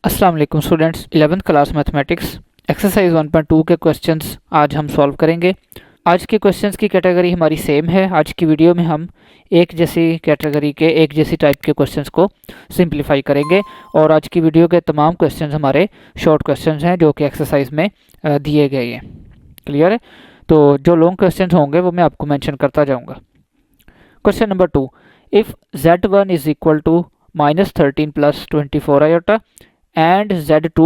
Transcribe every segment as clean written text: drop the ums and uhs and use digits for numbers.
अस्सलाम वालेकुम students, 11th class mathematics exercise 1.2 के क्वेश्चंस आज हम सॉल्व करेंगे। आज के क्वेश्चंस की कैटेगरी हमारी सेम है। आज की वीडियो में हम एक जैसी कैटेगरी के एक जैसी टाइप के क्वेश्चंस को सिंप्लीफाई करेंगे और आज की वीडियो के तमाम क्वेश्चंस हमारे शॉर्ट क्वेश्चंस हैं जो कि एक्सरसाइज में दिए गए हैं। क्लियर है? तो जो लॉन्ग क्वेश्चंस होंगे वो मैं आपको मेंशन करता जाऊँगा। Question number 2, if z1 is equal to -13 + 24 iota and z2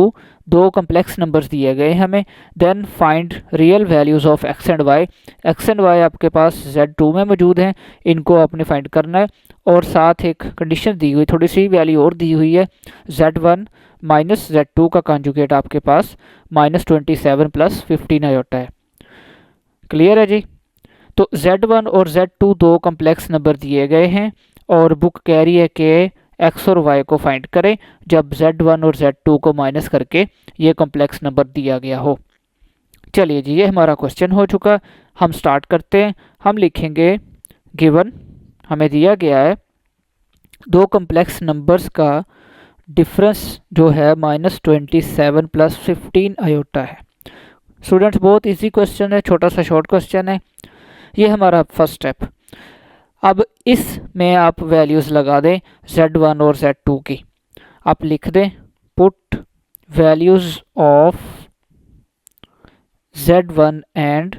दो कम्प्लेक्स नंबर्स दिए गए हमें, then find real values of x and y। x and y आपके पास z2 में मौजूद हैं, इनको आपने फाइंड करना है और साथ एक कंडीशन दी हुई, थोड़ी सी वैल्यू और दी हुई है, z1 माइनस z2 का कॉन्जुगेट आपके पास -27 + 15 आयोटा है। क्लियर है जी? तो z1 और z2 दो कम्प्लेक्स नंबर दिए गए हैं और बुक कह रही है कि x और y को फाइंड करें जब z1 और z2 को माइनस करके ये कॉम्प्लेक्स नंबर दिया गया हो। चलिए जी, ये हमारा क्वेश्चन हो चुका। हम स्टार्ट करते हैं। हम लिखेंगे गिवन, हमें दिया गया है दो कॉम्प्लेक्स नंबर्स का डिफरेंस जो है -27 + 15 आयोटा है। स्टूडेंट्स, बहुत इजी क्वेश्चन है, छोटा सा शॉर्ट क्वेश्चन है। ये हमारा फर्स्ट स्टेप। अब इसमें आप वैल्यूज़ लगा दें z1 और z2 की। आप लिख दें put values of z1 and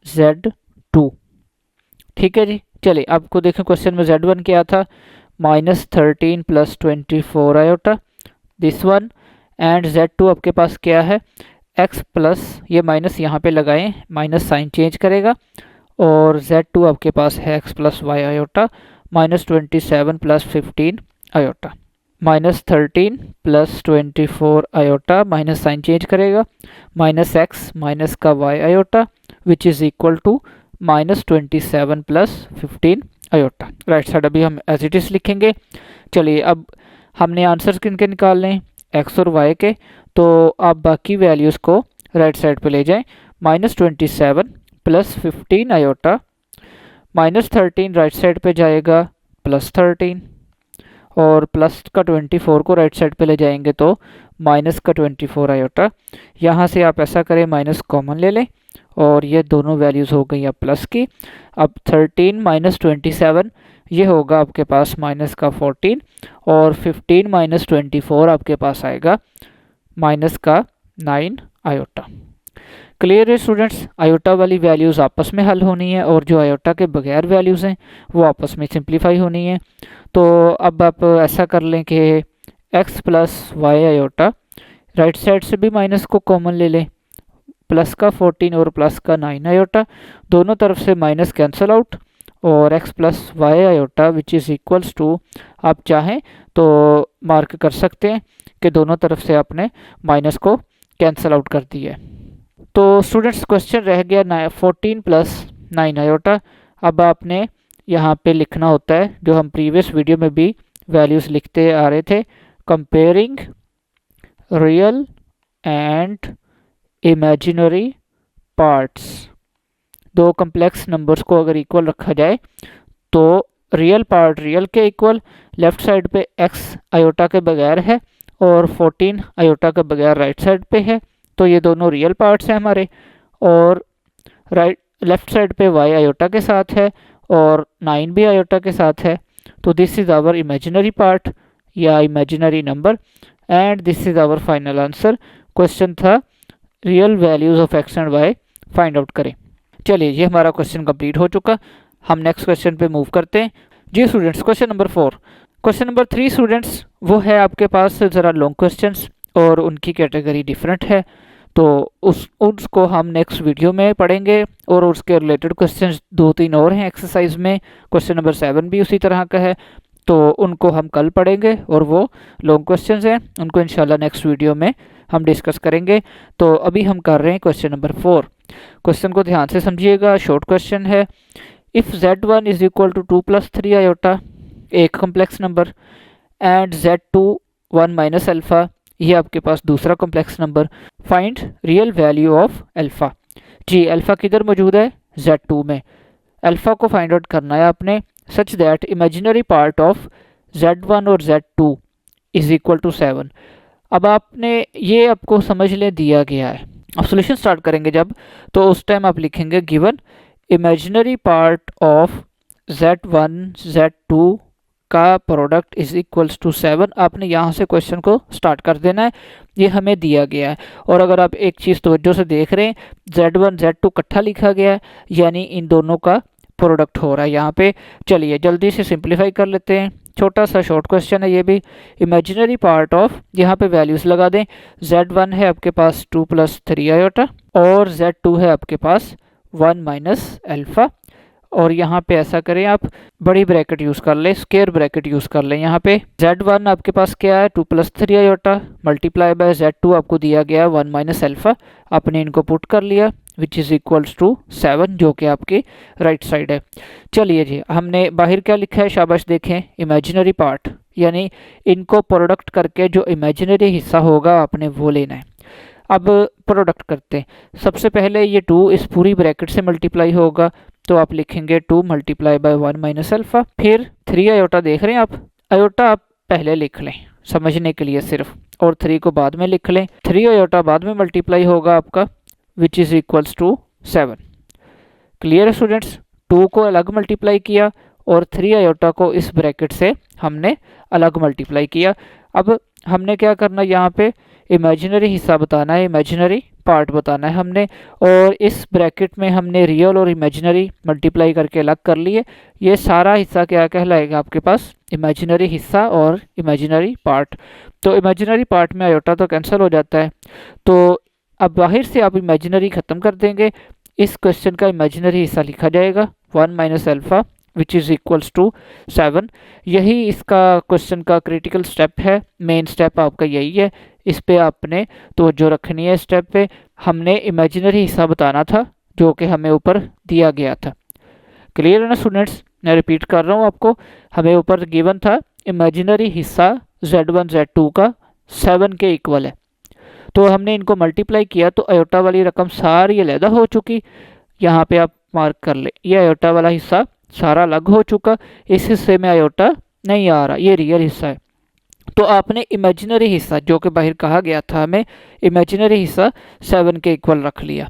z2। ठीक है जी। चलिए आपको देखें क्वेश्चन में z1 क्या था, -13 + 24 iota, this one. And z2 आपके पास क्या है, x प्लस, ये माइनस यहाँ पे लगाएं, माइनस साइन चेंज करेगा, और z2 आपके पास है x + y iota, -27 + 15 iota. -13 + 24 iota, minus sign change करेगा, -x माइनस का y iota which is equal to -27 + 15 iota. Right side अभी हम एज इट इज़ लिखेंगे। चलिए अब हमने आंसर्स किन के निकालने हैं, x और y के। तो आप बाकी वैल्यूज़ को राइट साइड पे ले जाएं, -27 + 15 आयोटा, -13 राइट साइड पे जाएगा +13, और प्लस का 24 को राइट साइड पे ले जाएंगे तो माइनस का 24 आयोटा। यहाँ से आप ऐसा करें, माइनस कॉमन ले लें और ये दोनों वैल्यूज़ हो गई अब प्लस की। अब 13 - 27 ये होगा आपके पास माइनस का 14, और 15 - 24 आपके पास आएगा माइनस का 9 आयोटा। क्लियर है स्टूडेंट्स? आयोटा वाली वैल्यूज़ आपस में हल होनी है और जो आयोटा के बगैर वैल्यूज़ हैं वो आपस में सिंप्लीफाई होनी है। तो अब आप ऐसा कर लें कि x + y iota, right side से भी माइनस को कॉमन ले लें, प्लस का 14 और प्लस का 9 आयोटा, दोनों तरफ से माइनस कैंसिल आउट, और x + y iota which is equals to, आप चाहें तो मार्क कर सकते हैं कि दोनों तरफ से आपने माइनस को कैंसिल आउट कर दिया है। तो स्टूडेंट्स क्वेश्चन रह गया 14 + 9 आयोटा। अब आपने यहाँ पे लिखना होता है जो हम प्रीवियस वीडियो में भी वैल्यूज़ लिखते आ रहे थे, comparing real and imaginary parts. दो कम्प्लेक्स नंबर्स को अगर इक्वल रखा जाए तो रियल पार्ट रियल के इक्वल, लेफ्ट साइड पे x आयोटा के बगैर है और 14 आयोटा के बगैर राइट साइड पे है, तो ये दोनों रियल पार्ट्स हैं हमारे, और राइट लेफ्ट साइड पे y आयोटा के साथ है और 9 भी आयोटा के साथ है। तो this is our imaginary part या imaginary number, and this is our final answer. Question था real values of x and y find out करें। चलिए ये हमारा क्वेश्चन कंप्लीट हो चुका। हम नेक्स्ट क्वेश्चन पे मूव करते हैं। जी students, question number 4। Question number 3 students, वो है आपके पास ज़रा लॉन्ग क्वेश्चंस और उनकी कैटेगरी डिफरेंट है, तो उसको हम नेक्स्ट वीडियो में पढ़ेंगे, और उसके रिलेटेड क्वेश्चंस 2-3 और हैं एक्सरसाइज में। क्वेश्चन नंबर 7 भी उसी तरह का है, तो उनको हम कल पढ़ेंगे और वो लॉन्ग क्वेश्चंस हैं, उनको इंशाल्लाह नेक्स्ट वीडियो में हम डिस्कस करेंगे। तो अभी हम कर रहे हैं क्वेश्चन नंबर 4। क्वेश्चन को ध्यान से समझिएगा, शॉर्ट क्वेश्चन है। If z1 is equal to 2 + 3 iota, एक complex number, and z2 1 minus alpha, ये आपके पास दूसरा complex number, find real value of alpha. जी अल्फ़ा किधर मौजूद है, z2 में। अल्फ़ा को फाइंड आउट करना है आपने such that imaginary part of z1 और z2 इज इक्वल टू 7। अब आपने ये आपको समझ ले दिया गया है। अब सॉल्यूशन स्टार्ट करेंगे जब, तो उस टाइम आप लिखेंगे given imaginary part of z1 z2 का प्रोडक्ट इज इक्वल्स टू 7। आपने यहाँ से क्वेश्चन को स्टार्ट कर देना है, ये हमें दिया गया है। और अगर आप एक चीज़ तवज्जो से देख रहे हैं, z1 z2 इकट्ठा लिखा गया है, यानी इन दोनों का प्रोडक्ट हो रहा है यहाँ पे। चलिए जल्दी से सिंप्लीफाई कर लेते हैं, छोटा सा शॉर्ट क्वेश्चन है ये भी। इमेजिनरी पार्ट ऑफ, यहाँ पे वैल्यूज लगा दें। z1 है आपके पास 2 + 3 आयोटा, और z2 है आपके पास 1 - अल्फा। और यहाँ पे ऐसा करें, आप बड़ी ब्रैकेट यूज़ कर लें, स्क्वायर ब्रैकेट यूज़ कर लें। यहाँ पे z1 आपके पास क्या है, 2 + 3 आयोटा मल्टीप्लाई बाय z2 आपको दिया गया है 1 - अल्फा। आपने इनको पुट कर लिया विच इज़ इक्वल्स टू 7, जो कि आपकी राइट साइड है। चलिए जी, हमने बाहर क्या लिखा है, शाबाश देखें, इमेजिनरी पार्ट, यानी इनको प्रोडक्ट करके जो इमेजिनरी हिस्सा होगा आपने वो लेना है। अब प्रोडक्ट करते हैं। सबसे पहले ये 2 इस पूरी ब्रैकेट से मल्टीप्लाई होगा, तो आप लिखेंगे 2 × 1 - अल्फा। फिर 3 आयोटा देख रहे हैं आप, आयोटा आप पहले लिख लें समझने के लिए सिर्फ, और 3 को बाद में लिख लें। 3 आयोटा बाद में मल्टीप्लाई होगा आपका which is equals to 7। Clear है स्टूडेंट्स? 2 को अलग मल्टीप्लाई किया और 3 आयोटा को इस ब्रैकेट से हमने अलग मल्टीप्लाई किया। अब हमने क्या करना है, यहाँ पे इमेजिनरी हिस्सा बताना है, इमेजिनरी पार्ट बताना है हमने, और इस ब्रैकेट में हमने रियल और इमेजिनरी मल्टीप्लाई करके अलग कर लिए। ये सारा हिस्सा क्या कहलाएगा आपके पास, इमेजिनरी हिस्सा और इमेजिनरी पार्ट। तो इमेजिनरी पार्ट में आयोटा तो कैंसिल हो जाता है, तो अब बाहर से आप इमेजिनरी ख़त्म कर देंगे। इस क्वेश्चन का इमेजिनरी हिस्सा लिखा जाएगा 1 - alpha which is equals to 7। यही इसका क्वेश्चन का क्रिटिकल स्टेप है, मेन स्टेप आपका यही है। इस पे आपने तवज्जो रखनी है। स्टेप पे हमने इमेजिनरी हिस्सा बताना था जो कि हमें ऊपर दिया गया था। क्लियर है ना स्टूडेंट्स? मैं रिपीट कर रहा हूँ आपको, हमें ऊपर गिवन था इमेजिनरी हिस्सा z1 z2 का 7 के इक्वल है, तो हमने इनको मल्टीप्लाई किया तो आयोटा वाली रकम सारी अलहदा हो चुकी। यहाँ पे आप मार्क कर ले, ये आयोटा वाला हिस्सा सारा अलग हो चुका, इस हिस्से में आयोटा नहीं आ रहा, ये रियल हिस्सा है। तो आपने इमेजिनरी हिस्सा जो कि बाहर कहा गया था हमें, इमेजिनरी हिस्सा 7 के इक्वल रख लिया।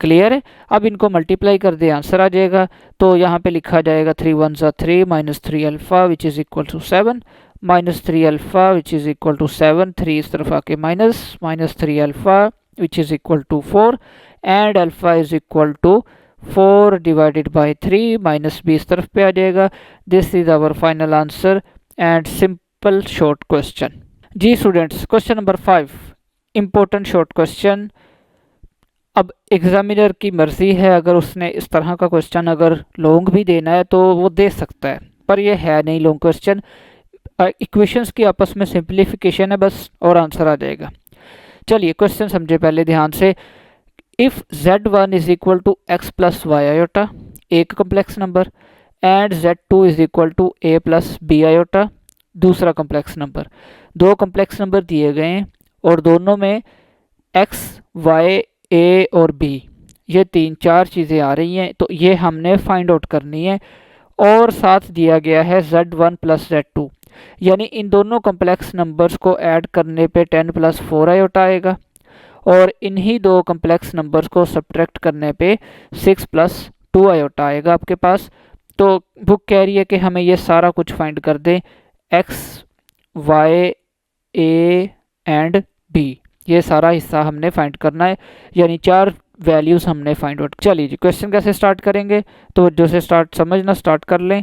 क्लियर है? अब इनको मल्टीप्लाई कर दे, आंसर आ जाएगा। तो यहाँ पे लिखा जाएगा 3 × 1 = 3 -3 alpha which is equal to 7, -3 alpha which is equal to 7, 3 इस तरफ आके -3 alpha which is equal to 4, and alpha is equal to 4 divided by 3, -b इस तरफ पे आ जाएगा। This is our final answer and simple short question. जी students, question number 5 important short question. अब एग्जामिनर की मर्ज़ी है, अगर उसने इस तरह का क्वेश्चन अगर लॉन्ग भी देना है तो वो दे सकता है, पर ये है नहीं लॉन्ग क्वेश्चन। इक्वेशंस की आपस में सिंप्लीफिकेशन है बस, और आंसर आ जाएगा। चलिए क्वेश्चन समझे पहले ध्यान से। If z1 is equal to x + y iota, एक complex number, and z2 is equal to a + b iota, दूसरा कम्प्लेक्स नंबर। दो कम्प्लेक्स नंबर दिए गए हैं और दोनों में x, y, a और b, ये 3-4 चीज़ें आ रही हैं, तो ये हमने फाइंड आउट करनी है। और साथ दिया गया है z1 + z2, यानी इन दोनों कम्प्लेक्स नंबर्स को ऐड करने पे 10 + 4 आयोटा आएगा, और इन्हीं दो कम्प्लेक्स नंबर्स को सब्ट्रैक्ट करने पे 6 + 2 आयोटा आएगा आपके पास। तो बुक कह रही है कि हमें ये सारा कुछ फाइंड कर दें, x, y, a and b, ये सारा हिस्सा हमने फाइंड करना है, यानी 4 वैल्यूज़ हमने फाइंड आउट। चलिए जी, क्वेश्चन कैसे स्टार्ट करेंगे, तो जो से समझना स्टार्ट कर लें।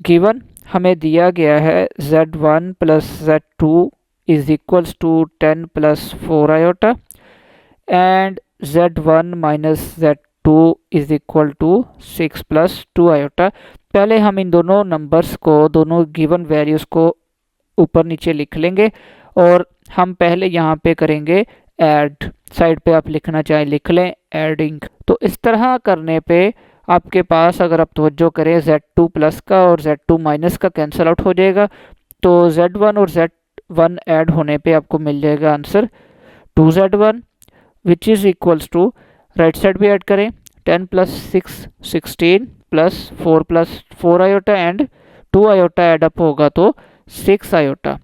गिवन हमें दिया गया है z1 + z2 is equals to 10 + 4 iota, and z1 - z2 is equal to 6 + 2 iota. पहले हम इन दोनों नंबर्स को, दोनों गिवन वैल्यूज़ को ऊपर नीचे लिख लेंगे, और हम पहले यहाँ पे करेंगे ऐड। साइड पे आप लिखना चाहें लिख लें, एडिंग। तो इस तरह करने पे आपके पास, अगर आप तवज्जो करें, z2 प्लस का और z2 माइनस का कैंसिल आउट हो जाएगा, तो z1 और z1 ऐड होने पे आपको मिल जाएगा answer 2z1 which is equals to, right side भी ऐड करें, 10 + 6 16 + 4 + 4 iota and 2 iota add up होगा तो 6 iota.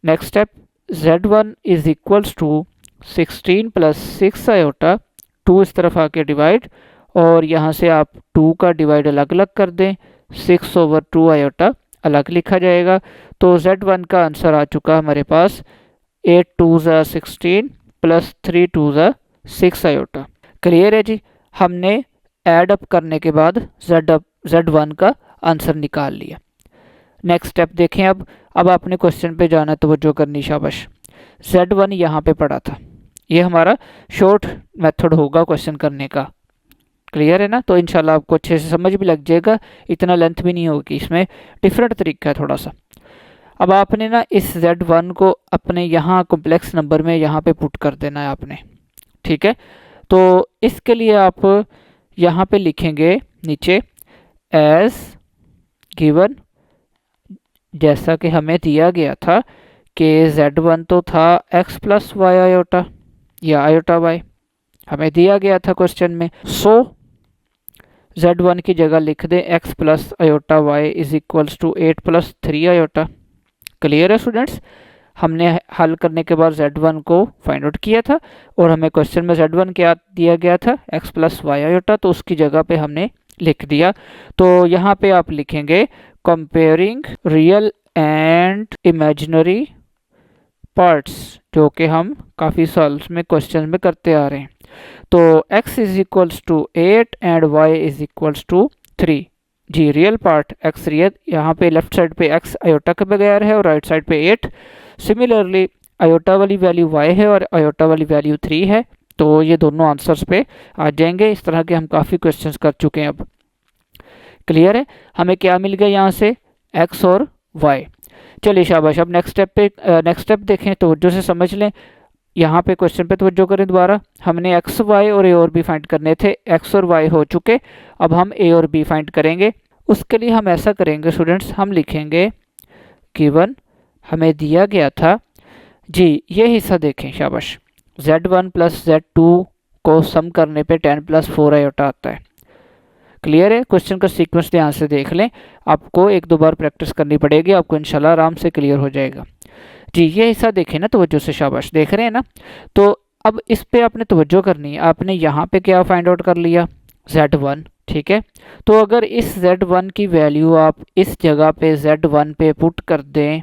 Next step, Z1 is equals to 16 plus 6 iota, 2 इस तरफ आके डिवाइड, और यहाँ से आप 2 का डिवाइड अलग अलग कर दें, 6/2 आयोटा अलग लिखा जाएगा। तो Z1 का आंसर आ चुका हमारे पास 8 2 ज़ा 16 प्लस 3 2 ज़ा 6 आयोटा। क्लियर है जी। हमने ऐड अप करने के बाद Z1 का आंसर निकाल लिया। नेक्स्ट स्टेप देखें। अब आपने क्वेश्चन पे जाना, तवज्जो करनी, शाबाश। Z1 यहाँ पे पड़ा था, ये हमारा शॉर्ट मेथड होगा क्वेश्चन करने का। क्लियर है ना। तो इंशाल्लाह आपको अच्छे से समझ भी लग जाएगा, इतना लेंथ भी नहीं होगी, इसमें डिफरेंट तरीका है थोड़ा सा। अब आपने ना इस Z1 को अपने यहाँ कॉम्प्लेक्स नंबर में यहाँ पे पुट कर देना है आपने, ठीक है। तो इसके लिए आप यहाँ पे लिखेंगे नीचे एज गिवन, जैसा कि हमें दिया गया था कि Z1 तो था x प्लस वाई आयोटा या आयोटा वाई, हमें दिया गया था क्वेश्चन में। सो Z1 की जगह लिख दें x plus iota y is equals to 8 plus 3 iota. Clear है स्टूडेंट्स। हमने हल करने के बाद Z1 को फाइंड आउट किया था और हमें क्वेश्चन में Z1 क्या दिया गया था, x प्लस वाई आयोटा, तो उसकी जगह पे हमने लिख दिया। तो यहाँ पे आप लिखेंगे comparing real and imaginary parts, जो कि हम काफ़ी साल में क्वेश्चन में करते आ रहे हैं। तो x is equals to 8 and y is equals to 3। जी, रियल पार्ट x रियल, यहाँ पे लेफ्ट साइड पे x आयोटा के बगैर है और राइट साइड पे 8। सिमिलरली आयोटा वाली वैल्यू y है और आयोटा वाली वैल्यू 3 है। तो ये दोनों आंसर्स पे आ जाएंगे। इस तरह के हम काफ़ी क्वेश्चंस कर चुके हैं अब। क्लियर है। हमें क्या मिल गया यहाँ से, x और y। चलिए शाबाश। अब नेक्स्ट स्टेप देखें, तवज्जो से समझ लें। यहाँ पे क्वेश्चन पे तवज्जो करें दोबारा। हमने x y और a और b फाइंड करने थे, x और y हो चुके, अब हम a और b फाइंड करेंगे। उसके लिए हम ऐसा करेंगे स्टूडेंट्स, हम लिखेंगे गिवन, हमें दिया गया था जी, ये हिस्सा देखें, शाबाश। Z1 प्लस Z2 को सम करने पे 10 प्लस 4 आयोटा आता है। क्लियर है। क्वेश्चन का सीक्वेंस ध्यान से देख लें, आपको एक दो बार प्रैक्टिस करनी पड़ेगी, आपको इंशाल्लाह आराम से क्लियर हो जाएगा जी। ये हिस्सा देखें ना तवज्जो से, शाबाश, देख रहे हैं ना। तो अब इस पे आपने तवज्जो करनी है। आपने यहाँ पे क्या फाइंड आउट कर लिया, Z1, ठीक है। तो अगर इस Z1 की वैल्यू आप इस जगह पे Z1 पे पुट कर दें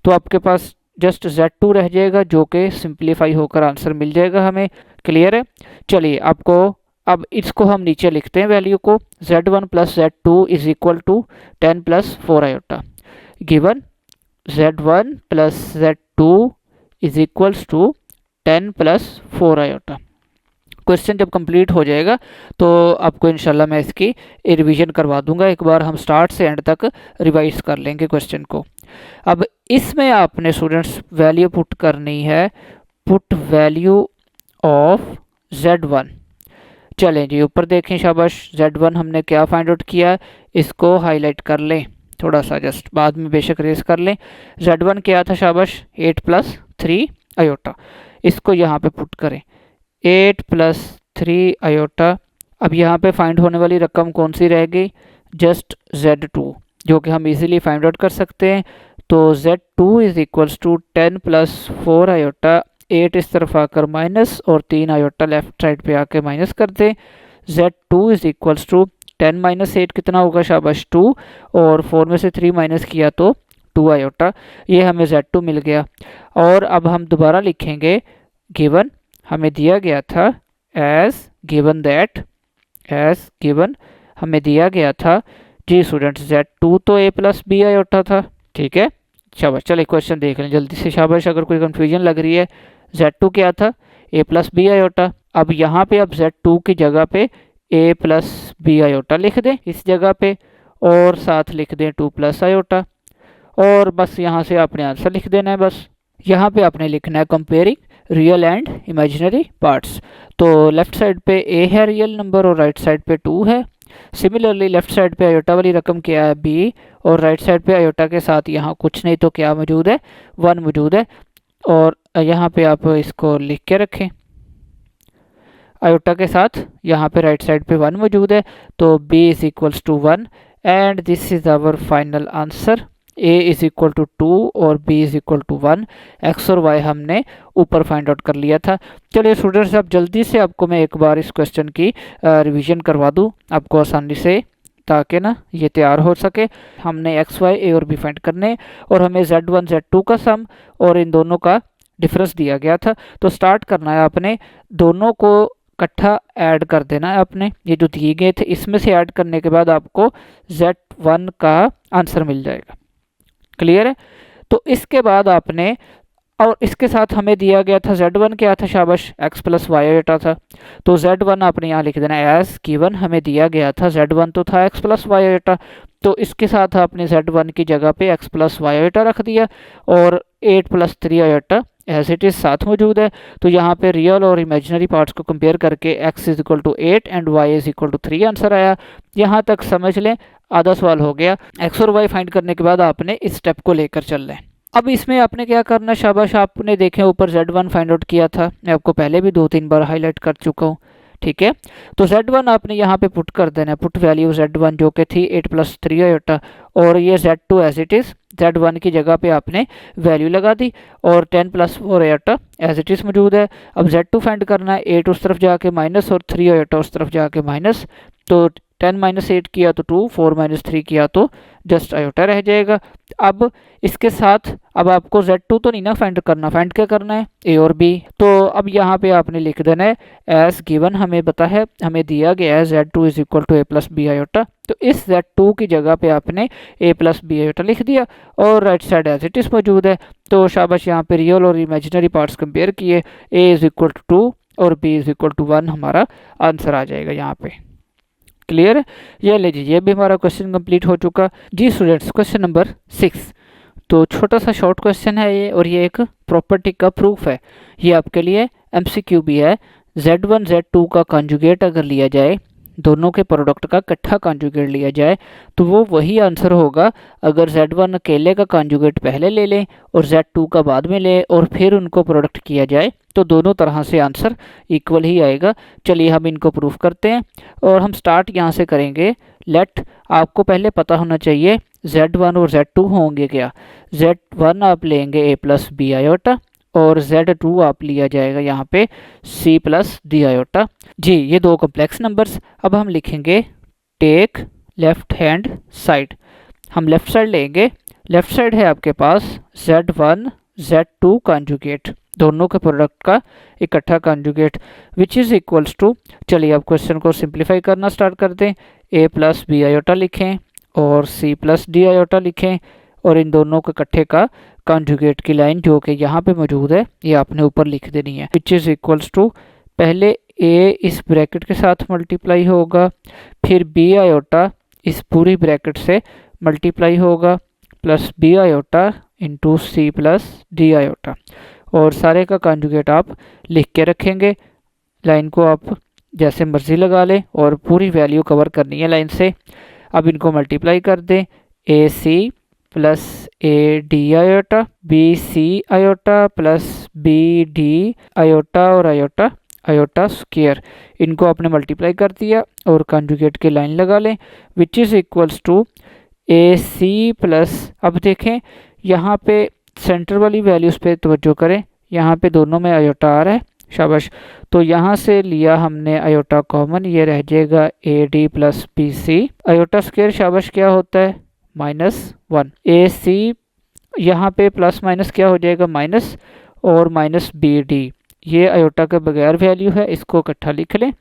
तो आपके पास जस्ट Z2 रह जाएगा, जो कि सिंप्लीफाई होकर आंसर मिल जाएगा हमें। क्लियर है। चलिए आपको अब इसको हम नीचे लिखते हैं वैल्यू को, Z1 plus Z2 is equal to 10 plus 4 iota. Given Z1 plus Z2 is equals to 10 plus 4 iota. Question जब कंप्लीट हो जाएगा तो आपको इंशाल्लाह मैं इसकी रिवीजन करवा दूंगा। एक बार हम स्टार्ट से एंड तक रिवाइज कर लेंगे क्वेश्चन को। अब इसमें आपने स्टूडेंट्स वैल्यू पुट करनी है, पुट वैल्यू ऑफ Z1। चलें जी, ऊपर देखें, शाबाश। Z1 हमने क्या फाइंड आउट किया, इसको हाईलाइट कर लें थोड़ा सा, जस्ट बाद में बेशक रेस कर लें। Z1 क्या था, शाबाश, 8 प्लस 3 आयोटा। इसको यहाँ पे पुट करें, 8 प्लस 3 आयोटा। अब यहाँ पे फाइंड होने वाली रकम कौन सी रहेगी, जस्ट Z2, जो कि हम इजीली फाइंड आउट कर सकते हैं। तो Z2 is equals to 10 plus 4 iota, 8 इस तरफ आकर माइनस और 3 आयोटा लेफ्ट साइड पे आके माइनस कर दें। Z2 is equals to 10 minus 8 कितना होगा, शाबाश, 2, और 4 में से 3 माइनस किया तो 2 आयोटा। ये हमें Z2 मिल गया। और अब हम दोबारा लिखेंगे गिवन, हमें दिया गया था as given that, as given हमें दिया गया था जी स्टूडेंट्स, Z2 तो a प्लस बी आयोटा था, ठीक है। शाबाश। चलिए क्वेश्चन देख लें जल्दी से, शाबाश। अगर कोई कंफ्यूजन लग रही है, Z2 क्या था, a प्लस बी आयोटा। अब यहाँ पे आप Z2 की जगह पे a प्लस बी आयोटा लिख दें इस जगह पे, और साथ लिख दें 2 प्लस आयोटा, और बस यहाँ से आपने आंसर लिख देना है। बस यहाँ पे आपने लिखना है comparing real and imaginary parts. तो लेफ्ट साइड पे a है रियल नंबर और राइट साइड पे 2 है। सिमिलरली लेफ्ट साइड पे आयोटा वाली रकम क्या है, b, और राइट साइड पे आयोटा के साथ यहाँ कुछ नहीं तो क्या मौजूद है, 1 मौजूद है। और यहाँ पे आप इसको लिख के रखें, आयोटा के साथ यहाँ पे राइट साइड पे 1 मौजूद है। तो b is equals to 1 and this is our final answer. A is equal to 2 और b is equal to 1। X और वाई हमने ऊपर फाइंड आउट कर लिया था। चलिए स्टूडेंट्स, अब जल्दी से आपको मैं एक बार इस क्वेश्चन की रिवीजन करवा दूं आपको आसानी से, ताकि ना ये तैयार हो सके। हमने एक्स वाई ए और बी फाइंड करने और हमें Z1 Z2 का सम और इन दोनों का डिफरेंस दिया गया था। तो स्टार्ट करना है आपने, दोनों को इकट्ठा ऐड कर देना है आपने, ये जो दिए गए थे इसमें से ऐड करने के बाद आपको Z1 का आंसर मिल जाएगा। क्लियर है? तो इसके बाद आपने, और इसके साथ हमें दिया गया था Z1 क्या था, शाबाश, x प्लस वाई आयोटा था। तो Z1 आपने यहाँ लिख देना एज गिवन, हमें दिया गया था Z1 तो था x प्लस वाई आयोटा, तो इसके साथ आपने Z1 की जगह पे x प्लस वाई आयोटा रख दिया और 8 plus 3 iota as it is साथ मौजूद है। तो यहाँ पे रियल और इमेजिनरी पार्ट्स को कंपेयर करके x is equal to 8 and y is equal to 3 answer आया। यहाँ तक समझ लें, आधा सवाल हो गया। x और y फाइंड करने के बाद आपने इस स्टेप को लेकर चल रहे हैं। अब इसमें आपने क्या करना, शाबाश, आपने देखें ऊपर Z1 फाइंड आउट किया था, मैं आपको पहले भी 2-3 बार हाईलाइट कर चुका हूँ। ठीक है, तो Z1 आपने यहाँ पे पुट कर देना है, पुट वैल्यू Z1 जो कि थी 8 प्लस 3 आयोटा, और ये Z2 as it is, Z1 की जगह पे आपने वैल्यू लगा दी और 10 plus 4 iota as it is मौजूद है। अब Z2 फाइंड करना है, 8 उस तरफ जाके माइनस और 3 आयोटा उस तरफ जाके माइनस, तो 10 माइनस 8 किया तो 2, 4 माइनस 3 किया तो जस्ट आयोटा रह जाएगा। अब इसके साथ अब आपको Z2 तो नहीं ना फाइंड करना, फाइंड क्या करना है, A और B। तो अब यहाँ पे आपने लिख देना है एज गिवन, हमें पता है, हमें दिया गया है Z2 is equal to A plus B iota, तो इस Z2 की जगह पे आपने A प्लस बी आयोटा लिख दिया और right side as it is मौजूद है। तो शाबाश, यहाँ पे रियल और इमेजिनरी पार्ट्स कंपेयर किए, A इज इक्वल टू 2 और B इज इक्वल टू 1 हमारा आंसर आ जाएगा यहाँ पे। क्लियर है? ये लीजिए, ये भी हमारा क्वेश्चन कंप्लीट हो चुका। जी स्टूडेंट्स, क्वेश्चन नंबर 6, तो छोटा सा शॉर्ट क्वेश्चन है ये, और ये एक प्रॉपर्टी का प्रूफ है। ये आपके लिए MCQ भी है। Z1 Z2 का कॉन्जुगेट अगर लिया जाए, दोनों के प्रोडक्ट का इकट्ठा कॉन्जुगेट लिया जाए, तो वो वही आंसर होगा अगर Z1 अकेले का कॉन्जुगेट पहले ले लें और Z2 का बाद में ले और फिर उनको प्रोडक्ट किया जाए, तो दोनों तरह से आंसर इक्वल ही आएगा। चलिए हम इनको प्रूफ करते हैं और हम स्टार्ट यहाँ से करेंगे। लेट, आपको पहले पता होना चाहिए Z1 और Z2 होंगे क्या। Z1 आप लेंगे A प्लस बी आयोटा और Z2 आप लिया जाएगा यहाँ पे C प्लस डी आयोटा। जी, ये दो कॉम्प्लेक्स नंबर्स। अब हम लिखेंगे टेक लेफ्ट हैंड साइड, हम लेफ्ट साइड लेंगे। लेफ्ट साइड है आपके पास Z1 Z2 कॉन्जुगेट, दोनों के प्रोडक्ट का इकट्ठा conjugate, which is equals to, चलिए अब क्वेश्चन को सिंप्लीफाई करना स्टार्ट कर दें। A प्लस बी आयोटा लिखें और C प्लस डी आयोटा लिखें और इन दोनों के इकट्ठे का कॉन्जुगेट की लाइन जो कि यहाँ पे मौजूद है, ये आपने ऊपर लिख देनी है, विच इज़ इक्वल्स टू, पहले A इस ब्रैकेट के साथ मल्टीप्लाई होगा, फिर B आयोटा इस पूरी ब्रैकेट से मल्टीप्लाई होगा, plus B iota into C plus D iota, और सारे का कॉन्जुगेट आप लिख के रखेंगे। लाइन को आप जैसे मर्जी लगा लें और पूरी वैल्यू कवर करनी है लाइन से। अब इनको मल्टीप्लाई कर दें, AC plus AD iota, BC iota plus BD iota और आयोटा आयोटा स्क्वायर, इनको आपने मल्टीप्लाई कर दिया और कॉन्जुगेट की लाइन लगा लें, which is equals to AC plus, अब देखें यहाँ पे सेंटर वाली वैल्यूज़ पे तवज्जो करें, यहाँ पे दोनों में आयोटा आ रहा है, शाबाश। तो यहाँ से लिया हमने आयोटा कॉमन, ये रह जाएगा AD plus BC iota square, शाबाश, क्या होता है -1। AC यहाँ पे प्लस माइनस क्या हो जाएगा माइनस, और माइनस BD, ये आयोटा के बगैर वैल्यू है, इसको इकट्ठा लिख लें,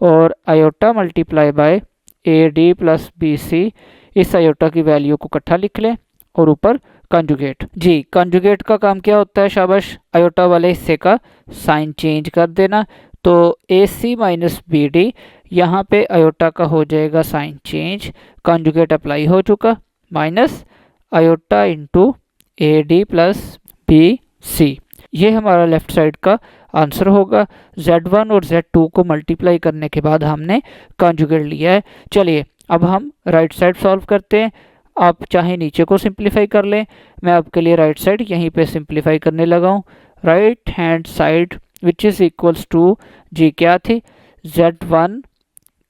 और iota multiply by AD plus BC, इस आयोटा की वैल्यू को इकट्ठा लिख लें और ऊपर कॉन्जुगेट। जी, कॉन्जुगेट का काम क्या होता है, शाबाश, आयोटा वाले हिस्से का साइन चेंज कर देना। तो AC माइनस BD, यहाँ पे आयोटा का हो जाएगा साइन चेंज, कॉन्जुगेट अप्लाई हो चुका, minus iota into AD plus BC, ये हमारा लेफ्ट साइड का आंसर होगा। Z1 और Z2 को मल्टीप्लाई करने के बाद हमने कॉन्जुगेट लिया है। चलिए अब हम राइट साइड सॉल्व करते हैं। आप चाहे नीचे को सिंप्लीफाई कर लें, मैं आपके लिए राइट साइड यहीं पे सिंप्लीफाई करने लगा हूँ। Right hand side which is equals to, जी क्या थी, Z1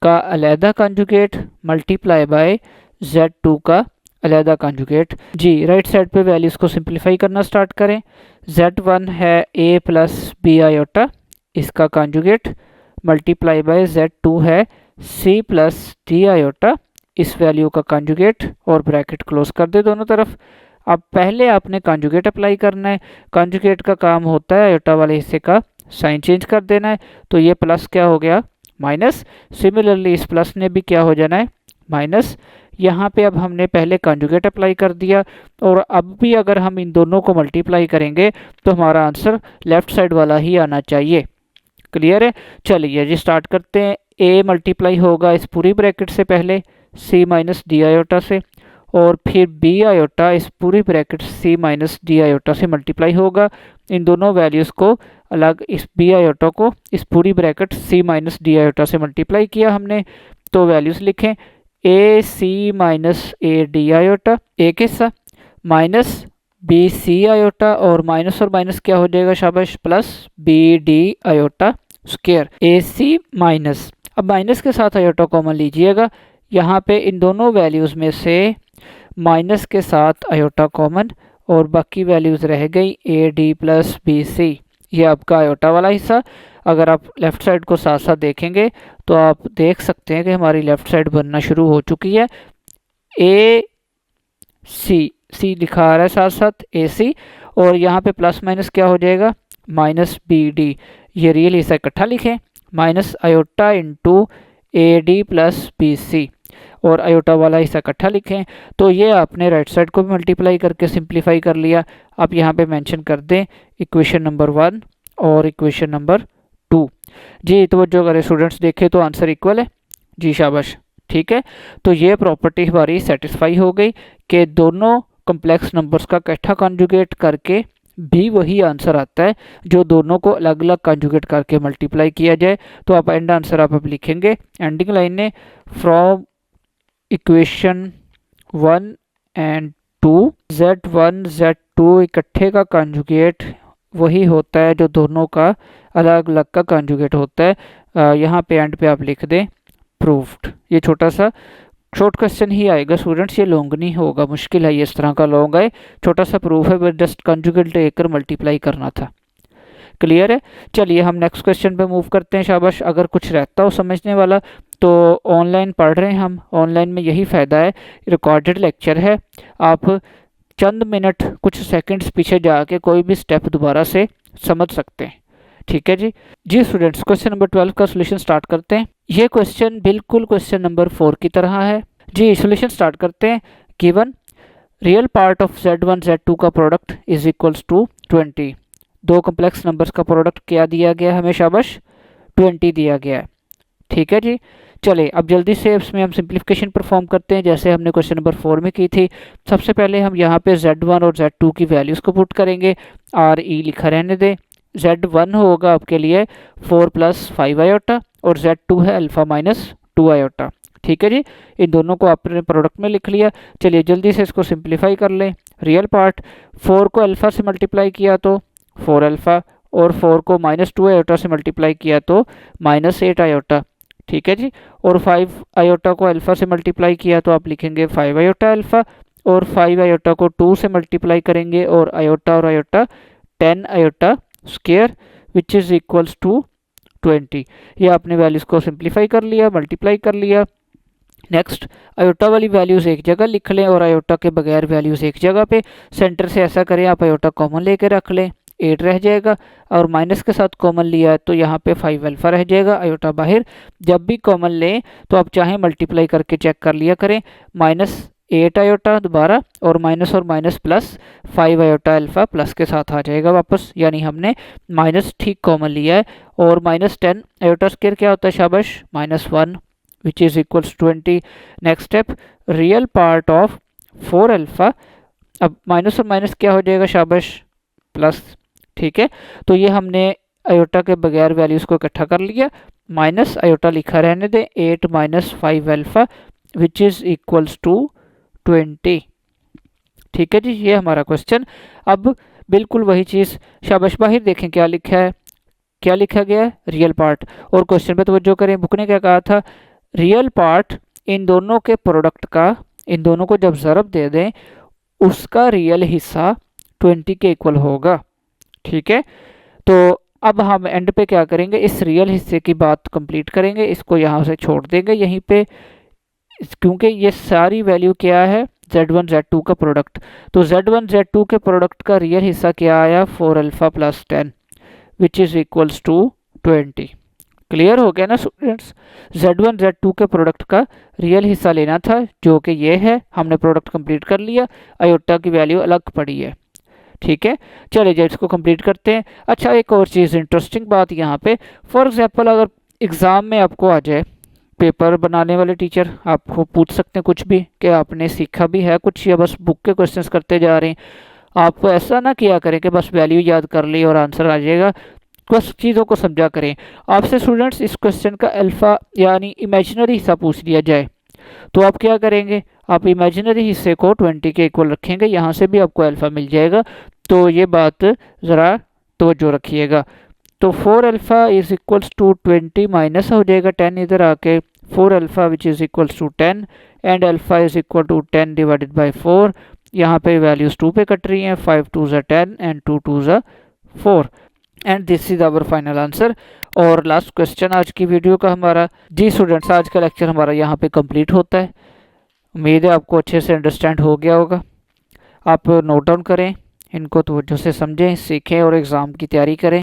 का अलहदा कॉन्जुगेट मल्टीप्लाई बाय Z2 का अलहदा कॉन्जुगेट। जी राइट साइड पे वैल्यूज़ को सिंप्लीफाई करना स्टार्ट करें। Z1 है a प्लस बी आयोटा, इसका कॉन्जुगेट, मल्टीप्लाई बाय Z2 है c प्लस डी आयोटा, इस वैल्यू का कॉन्जुगेट, और ब्रैकेट क्लोज कर दे दोनों तरफ। अब पहले आपने कॉन्जुगेट अप्लाई करना है। कॉन्जुगेट का काम होता है आयोटा वाले हिस्से का साइन चेंज कर देना है। तो ये प्लस क्या हो गया, माइनस। सिमिलरली इस प्लस ने भी क्या हो जाना है, माइनस। यहाँ पे अब हमने पहले कॉन्जुगेट अप्लाई कर दिया, और अब भी अगर हम इन दोनों को मल्टीप्लाई करेंगे तो हमारा आंसर लेफ्ट साइड वाला ही आना चाहिए। क्लियर है? चलिए जी स्टार्ट करते हैं। a मल्टीप्लाई होगा इस पूरी ब्रैकेट से पहले c माइनस डी आयोटा से, और फिर b आयोटा इस पूरी bracket c minus D iota से मल्टीप्लाई होगा। इन दोनों वैल्यूज़ को अलग, इस b आयोटा को इस पूरी bracket c minus D iota से मल्टीप्लाई किया हमने, तो वैल्यूज़ लिखें A C minus A D iota एक हिस्सा, माइनस बी सी आयोटा, और माइनस क्या हो जाएगा शाबाश, plus B D iota square, A C minus. अब माइनस के साथ आयोटा कॉमन लीजिएगा, यहाँ पे इन दोनों वैल्यूज़ में से माइनस के साथ आयोटा कॉमन, और बाकी वैल्यूज़ रह गई A D plus B C, ये आपका आयोटा वाला हिस्सा। अगर आप लेफ़्ट साइड को साथ साथ देखेंगे तो आप देख सकते हैं कि हमारी लेफ़्ट साइड बनना शुरू हो चुकी है। ए सी लिखा आ रहा है साथ साथ ए सी, और यहाँ पे प्लस माइनस क्या हो जाएगा, माइनस बी डी। ये रियल हिस्सा इकट्ठा लिखें, minus iota into A D plus B C, और आयोटा वाला हिस्सा इकट्ठा लिखें। तो ये आपने राइट साइड को भी मल्टीप्लाई करके सिंप्लीफाई कर लिया। आप यहाँ पे मेंशन कर दें इक्वेशन नंबर 1 और इक्वेशन नंबर 2। जी तो जो अगर स्टूडेंट्स देखें तो आंसर इक्वल है जी, शाबाश, ठीक है। तो ये प्रॉपर्टी हमारी सेटिस्फाई हो गई कि दोनों कॉम्प्लेक्स नंबर्स का इकट्ठा कॉन्जुगेट करके भी वही आंसर आता है जो दोनों को अलग अलग कॉन्जुगेट करके मल्टीप्लाई किया जाए। तो आप एंड आंसर आप लिखेंगे एंडिंग लाइन ने, from equation 1 and 2 Z1 Z2 इकट्ठे का कॉन्जुगेट वही होता है जो दोनों का अलग अलग का कॉन्जुगेट होता है। यहाँ पे एंड पे आप लिख दें प्रूव्ड। ये छोटा सा शॉर्ट क्वेश्चन ही आएगा स्टूडेंट्स, ये लॉन्ग नहीं होगा, मुश्किल है ये इस तरह का लॉन्ग आए। छोटा सा प्रूफ है, बस जस्ट कॉन्जुगेट लेकर मल्टीप्लाई करना था। क्लियर है? चलिए हम नेक्स्ट क्वेश्चन पे मूव करते हैं। शाबाश, अगर कुछ रहता हो समझने वाला तो ऑनलाइन पढ़ रहे हैं हम, ऑनलाइन में यही फ़ायदा है, रिकॉर्डेड लेक्चर है, आप चंद मिनट कुछ सेकंड्स पीछे जाके कोई भी स्टेप दोबारा से समझ सकते हैं। ठीक है जी स्टूडेंट्स, क्वेश्चन नंबर 12 का सोल्यूशन स्टार्ट करते हैं। ये क्वेश्चन बिल्कुल क्वेश्चन नंबर 4 की तरह है जी। सोल्यूशन स्टार्ट करते हैं। Given real part of Z1 Z2 का प्रोडक्ट इज इक्वल्स टू 20। दो कम्प्लेक्स नंबर्स का प्रोडक्ट क्या दिया गया हमें, शाबाश, 20 दिया गया है। ठीक है जी, चले अब जल्दी से इसमें हम सिंप्लीफिकेशन परफॉर्म करते हैं जैसे हमने क्वेश्चन नंबर 4 में की थी। सबसे पहले हम यहाँ पे Z1 और Z2 की वैल्यूज़ को पुट करेंगे। RE लिखा रहने दें। Z1 होगा आपके लिए 4 + 5 आयोटा, और Z2 है अल्फ़ा माइनस 2 आयोटा। ठीक है जी, इन दोनों को आपने प्रोडक्ट में लिख लिया। चलिए जल्दी से इसको सिंप्लीफाई कर लें। रियल पार्ट 4 को अल्फ़ा से मल्टीप्लाई किया तो 4 अल्फ़ा, और 4 को -2 आयोटा से मल्टीप्लाई किया तो -8 आयोटा। ठीक है जी, और 5 आयोटा को अल्फ़ा से मल्टीप्लाई किया तो आप लिखेंगे 5 आयोटा अल्फ़ा, और 5 आयोटा को 2 से मल्टीप्लाई करेंगे और iota 10 iota square which is equals to 20। ये आपने वैल्यूज़ को सिंप्लीफाई कर लिया, मल्टीप्लाई कर लिया। नेक्स्ट आयोटा वाली वैल्यूज़ एक जगह लिख लें और आयोटा के बगैर वैल्यूज़ एक जगह पे। सेंटर से ऐसा करें, आप आयोटा कॉमन लेके रख लें, 8 रह जाएगा, और माइनस के साथ कॉमन लिया तो यहाँ पे 5 अल्फ़ा रह जाएगा, आयोटा बाहर। जब भी कॉमन लें तो आप चाहें मल्टीप्लाई करके चेक कर लिया करें, -8 आयोटा दोबारा, और minus plus 5 iota alpha plus के साथ आ जाएगा वापस, यानी हमने माइनस ठीक कॉमन लिया है। और -10 आयोटा स्क्वायर क्या होता है, शाबाश, -1 विच is equals 20। Next step, real part of 4 alpha, अब माइनस और माइनस क्या हो जाएगा, शाबाश, प्लस। ठीक है, तो ये हमने आयोटा के बगैर वैल्यूज़ को इकट्ठा कर लिया, माइनस आयोटा लिखा रहने दें, 8 - 5 alpha which is equals to 20। ठीक है जी, ये हमारा क्वेश्चन। अब बिल्कुल वही चीज़, शाबाश, बाहर देखें क्या लिखा है, क्या लिखा गया है, रियल पार्ट। और क्वेश्चन पे तवज्जो करें, बुक ने क्या कहा था, रियल पार्ट इन दोनों के प्रोडक्ट का इन दोनों को जब ज़रब दे दें उसका रियल हिस्सा 20 के इक्वल होगा। ठीक है, तो अब हम एंड पे क्या करेंगे, इस रियल हिस्से की बात कंप्लीट करेंगे, इसको यहाँ से छोड़ देंगे यहीं पे, क्योंकि ये सारी वैल्यू क्या है, Z1 Z2 का प्रोडक्ट। तो Z1 Z2 के प्रोडक्ट का रियल हिस्सा क्या आया, 4 alpha plus 10 which is equals to 20। Clear हो गया ना स्टूडेंट्स। Z1 Z2 के प्रोडक्ट का रियल हिस्सा लेना था, जो कि ये है। हमने प्रोडक्ट कंप्लीट कर लिया, आयोटा की वैल्यू अलग पड़ी है। ठीक है, चलिए जब इसको कंप्लीट करते हैं। अच्छा, एक और चीज़ इंटरेस्टिंग बात यहाँ पे, फॉर एग्जांपल अगर एग्ज़ाम में आपको आ जाए, पेपर बनाने वाले टीचर आपको पूछ सकते हैं कुछ भी कि आपने सीखा भी है कुछ या बस बुक के क्वेश्चंस करते जा रहे हैं। आप ऐसा ना किया करें कि बस वैल्यू याद कर ली और आंसर आ जाएगा, कुछ चीज़ों को समझा करें। आपसे स्टूडेंट्स इस क्वेश्चन का अल्फ़ा यानी इमेजिनरी हिस्सा पूछ लिया जाए, तो आप क्या करेंगे, आप इमेजिनरी हिस्से को 20 के इक्वल रखेंगे, यहाँ से भी आपको अल्फ़ा मिल जाएगा। तो ये बात ज़रा तवज्जो रखिएगा। तो 4 alpha is equals to 20 minus हो जाएगा 10 इधर आके, 4 alpha which is equals to 10 and alpha is equal to 10 divided by 4। यहाँ पे वैल्यूज़ 2 पे कट रही हैं, 5 2 ज़ा 10 एंड 2 2 ज़ा 4 and this is our final answer. और लास्ट क्वेश्चन आज की वीडियो का हमारा। जी स्टूडेंट्स, आज का लेक्चर हमारा यहाँ पे कंप्लीट होता है। उम्मीद है आपको अच्छे से अंडरस्टैंड हो गया होगा। आप नोट डाउन करें, इनको तवज्जो से समझें, सीखें और एग्ज़ाम की तैयारी करें।